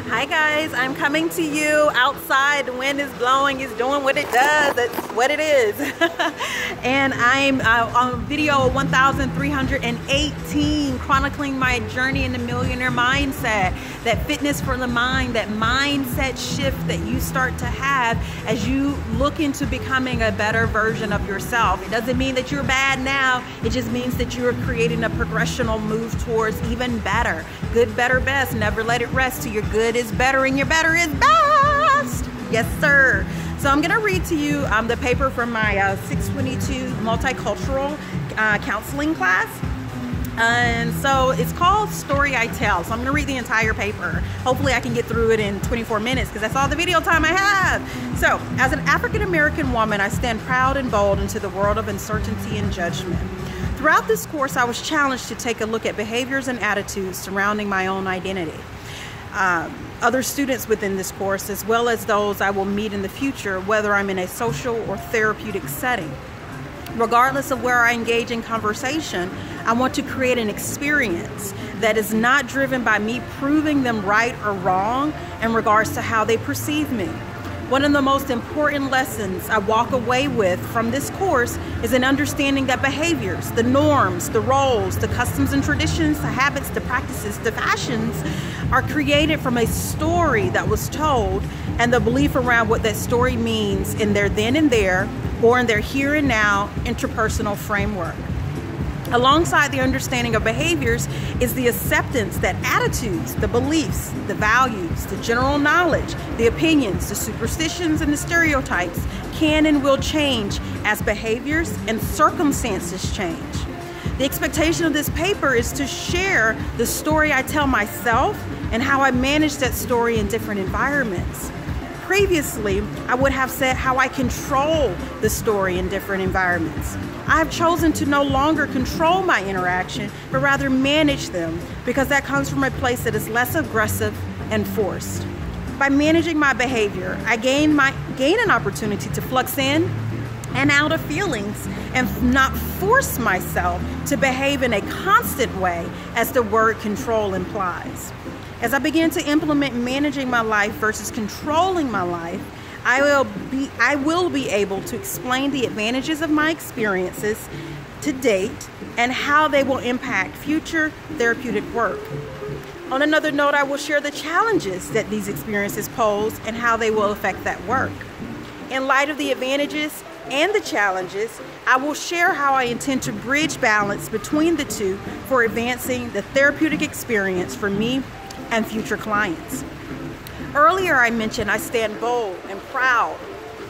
Hi guys, I'm coming to you outside. The wind is blowing, it's doing what it does, that's what it is. And I'm on video 1318, chronicling my journey in the millionaire mindset, that fitness for the mind, that mindset shift that you start to have as you look into becoming a better version of yourself. It doesn't mean that you're bad now, it just means that you're creating a progressional move towards even better. Good, better, best. Never let it rest till your good is better and your better is best. Yes, sir. So I'm gonna read to you the paper from my 622 multicultural counseling class. And so it's called Story I Tell. So I'm gonna read the entire paper. Hopefully I can get through it in 24 minutes because that's all the video time I have. So as an African-American woman, I stand proud and bold into the world of uncertainty and judgment. Throughout this course, I was challenged to take a look at behaviors and attitudes surrounding my own identity. Other students within this course, as well as those I will meet in the future, whether I'm in a social or therapeutic setting. Regardless of where I engage in conversation, I want to create an experience that is not driven by me proving them right or wrong in regards to how they perceive me. One of the most important lessons I walk away with from this course is an understanding that behaviors, the norms, the roles, the customs and traditions, the habits, the practices, the fashions are created from a story that was told and the belief around what that story means in their then and there or in their here and now interpersonal framework. Alongside the understanding of behaviors is the acceptance that attitudes, the beliefs, the values, the general knowledge, the opinions, the superstitions, and the stereotypes can and will change as behaviors and circumstances change. The expectation of this paper is to share the story I tell myself and how I manage that story in different environments. Previously, I would have said how I control the story in different environments. I have chosen to no longer control my interaction, but rather manage them, because that comes from a place that is less aggressive and forced. By managing my behavior, I gain an opportunity to flux in and out of feelings and not force myself to behave in a constant way as the word control implies. As I begin to implement managing my life versus controlling my life, I will be able to explain the advantages of my experiences to date and how they will impact future therapeutic work. On another note, I will share the challenges that these experiences pose and how they will affect that work. In light of the advantages and the challenges, I will share how I intend to bridge balance between the two for advancing the therapeutic experience for me and future clients. Earlier I mentioned I stand bold and proud,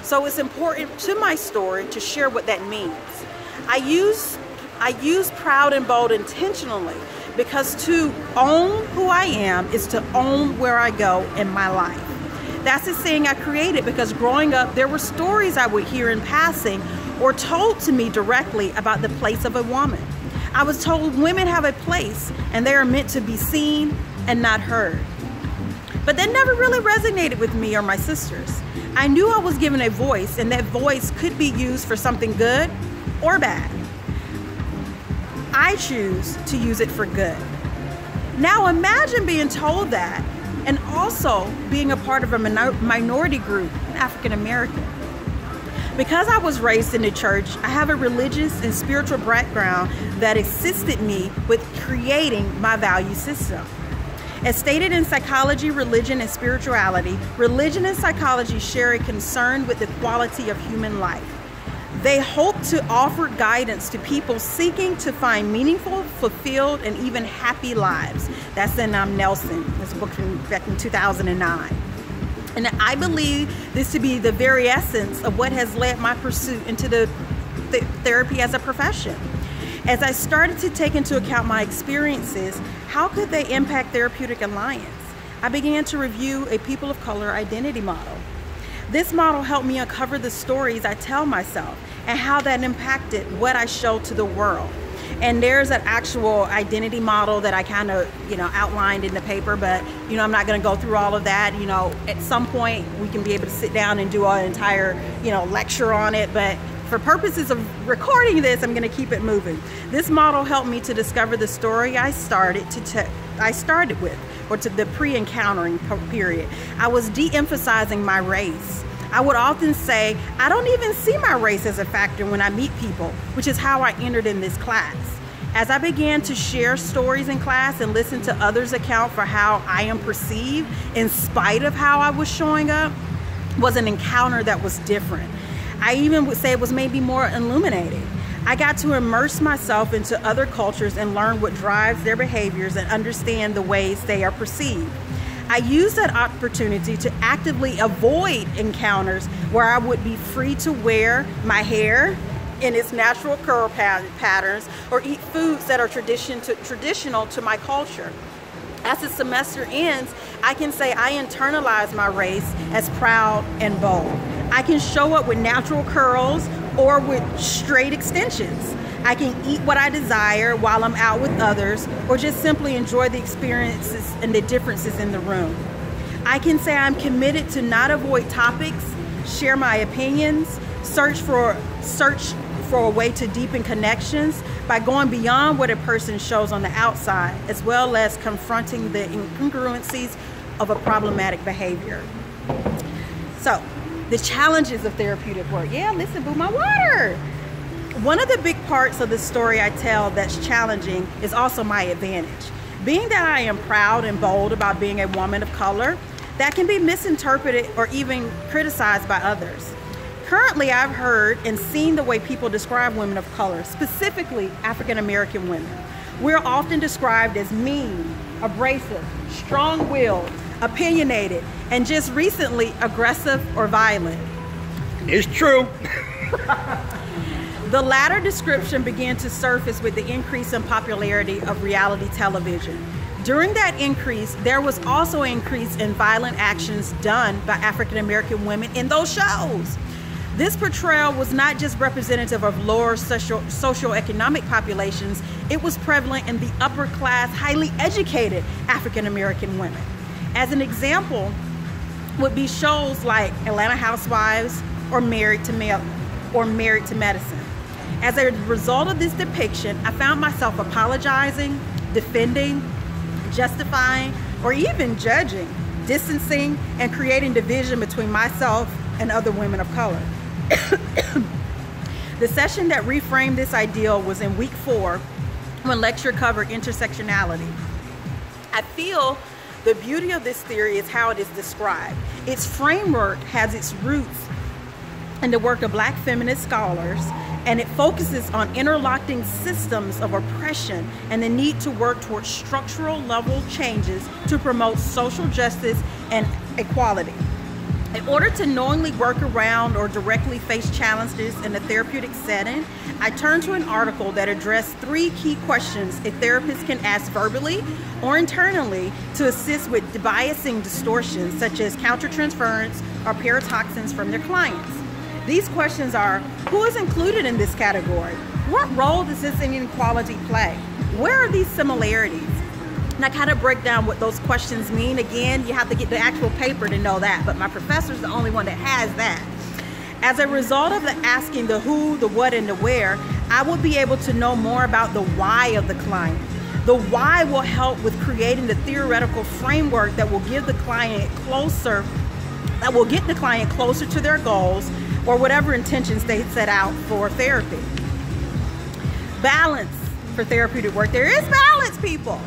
so it's important to my story to share what that means. I use proud and bold intentionally because to own who I am is to own where I go in my life. That's a saying I created because growing up there were stories I would hear in passing or told to me directly about the place of a woman. I was told women have a place and they are meant to be seen and not heard. But that never really resonated with me or my sisters. I knew I was given a voice and that voice could be used for something good or bad. I choose to use it for good. Now imagine being told that and also being a part of a minority group, African American. Because I was raised in the church, I have a religious and spiritual background that assisted me with creating my value system. As stated in Psychology, Religion, and Spirituality, religion and psychology share a concern with the quality of human life. They hope to offer guidance to people seeking to find meaningful, fulfilled, and even happy lives. That's in Nelson, this book from back in 2009. And I believe this to be the very essence of what has led my pursuit into the therapy as a profession. As I started to take into account my experiences, how could they impact Therapeutic Alliance? I began to review a people of color identity model. This model helped me uncover the stories I tell myself and how that impacted what I show to the world. And there's an actual identity model that I kind of, outlined in the paper, but, I'm not going to go through all of that. At some point we can be able to sit down and do an entire, lecture on it, but for purposes of recording this, I'm going to keep it moving. This model helped me to discover the story I started with, or to the pre-encountering period, I was de-emphasizing my race. I would often say, I don't even see my race as a factor when I meet people, which is how I entered in this class. As I began to share stories in class and listen to others' account for how I am perceived in spite of how I was showing up, was an encounter that was different. I even would say it was maybe more illuminating. I got to immerse myself into other cultures and learn what drives their behaviors and understand the ways they are perceived. I used that opportunity to actively avoid encounters where I would be free to wear my hair in its natural curl patterns or eat foods that are traditional to my culture. As the semester ends, I can say I internalize my race as proud and bold. I can show up with natural curls or with straight extensions. I can eat what I desire while I'm out with others, or just simply enjoy the experiences and the differences in the room. I can say I'm committed to not avoid topics, share my opinions, search for a way to deepen connections by going beyond what a person shows on the outside, as well as confronting the incongruencies of a problematic behavior. So, the challenges of therapeutic work. Yeah, listen, boo, my water. One of the big parts of the story I tell that's challenging is also my advantage. Being that I am proud and bold about being a woman of color, that can be misinterpreted or even criticized by others. Currently, I've heard and seen the way people describe women of color, specifically African American women. We're often described as mean, abrasive, strong-willed, opinionated, and just recently aggressive or violent. It's true. The latter description began to surface with the increase in popularity of reality television. During that increase, there was also an increase in violent actions done by African American women in those shows. This portrayal was not just representative of lower socioeconomic populations, it was prevalent in the upper class, highly educated African American women. As an example, would be shows like Atlanta Housewives or Married to Medicine. As a result of this depiction, I found myself apologizing, defending, justifying, or even judging, distancing, and creating division between myself and other women of color. The session that reframed this ideal was in week 4 when lecture covered intersectionality. I feel the beauty of this theory is how it is described. Its framework has its roots in the work of Black feminist scholars, and it focuses on interlocking systems of oppression and the need to work towards structural level changes to promote social justice and equality. In order to knowingly work around or directly face challenges in a therapeutic setting, I turned to an article that addressed 3 key questions a therapist can ask verbally or internally to assist with debiasing distortions such as countertransference or paradoxins from their clients. These questions are: who is included in this category? What role does this inequality play? Where are these similarities? And I kind of break down what those questions mean. Again, you have to get the actual paper to know that, but my professor's the only one that has that. As a result of the asking the who, the what, and the where, I will be able to know more about the why of the client. The why will help with creating the theoretical framework that will give the client closer, that will get the client closer to their goals or whatever intentions they set out for therapy. Balance for therapeutic work. There is balance, people.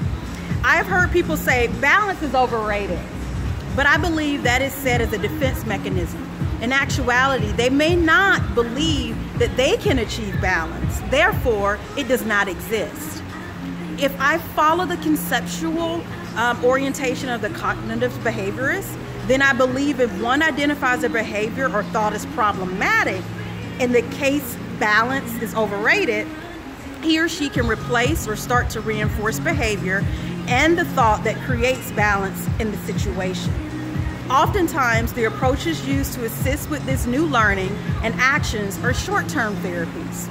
I've heard people say balance is overrated, but I believe that is said as a defense mechanism. In actuality, they may not believe that they can achieve balance. Therefore, it does not exist. If I follow the conceptual orientation of the cognitive behaviorist, then I believe if one identifies a behavior or thought as problematic, in the case balance is overrated, he or she can replace or start to reinforce behavior and the thought that creates balance in the situation. Oftentimes, the approaches used to assist with this new learning and actions are short-term therapies.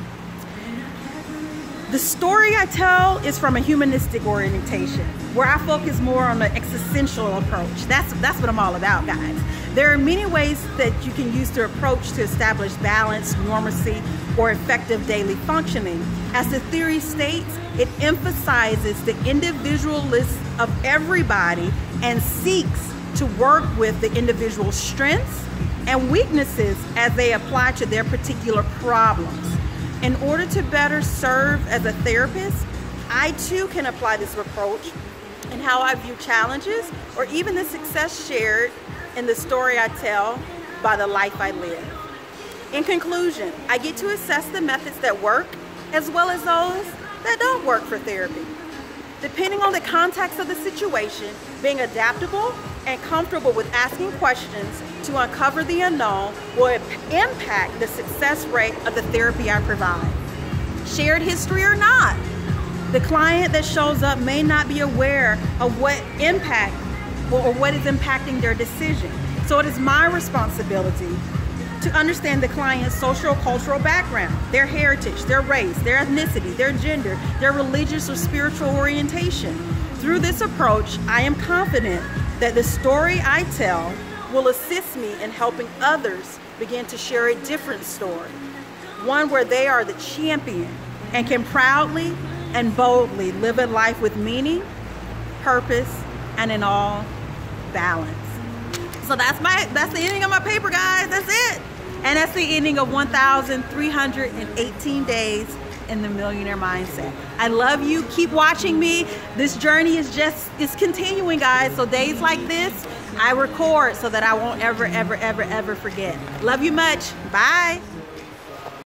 The story I tell is from a humanistic orientation. where I focus more on the existential approach. That's what I'm all about, guys. There are many ways that you can use the approach to establish balance, normacy, or effective daily functioning. As the theory states, it emphasizes the individualism of everybody and seeks to work with the individual's strengths and weaknesses as they apply to their particular problems. In order to better serve as a therapist, I too can apply this approach in how I view challenges or even the success shared in the story I tell by the life I live. In conclusion, I get to assess the methods that work as well as those that don't work for therapy. Depending on the context of the situation, being adaptable and comfortable with asking questions to uncover the unknown will impact the success rate of the therapy I provide. Shared history or not, the client that shows up may not be aware of what impact or what is impacting their decision. So it is my responsibility to understand the client's social cultural background, their heritage, their race, their ethnicity, their gender, their religious or spiritual orientation. Through this approach, I am confident that the story I tell will assist me in helping others begin to share a different story, one where they are the champion and can proudly and boldly live a life with meaning, purpose, and in all balance. So that's the ending of my paper, guys. That's it. And that's the ending of 1,318 days in the Millionaire Mindset. I love you. Keep watching me. This journey is continuing, guys. So days like this, I record so that I won't ever forget. Love you much. Bye.